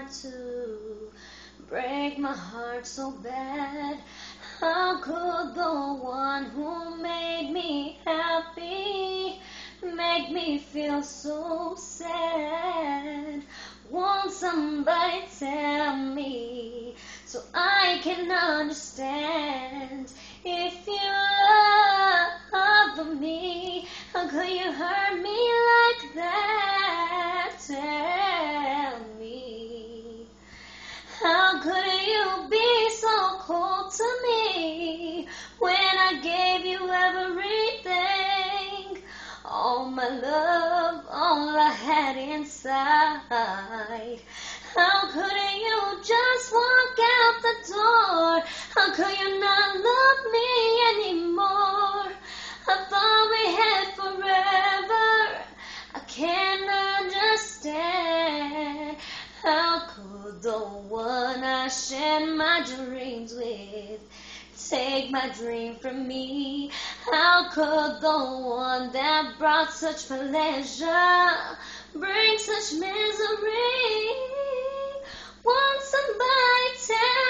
to break my heart so bad? How could the one who made me happy make me feel so sad? Won't somebody tell me so I can understand? If you love me, how could you hurt me like that? Tell me, how could you be so cold to me when I gave you everything? All my love, all I had inside. How could you just walk out the door? How could you not love me anymore? I thought we had forever. I can't understand. How could the one I shared my dreams with take my dream from me? How could the one that brought such pleasure bring such misery? Won't somebody tell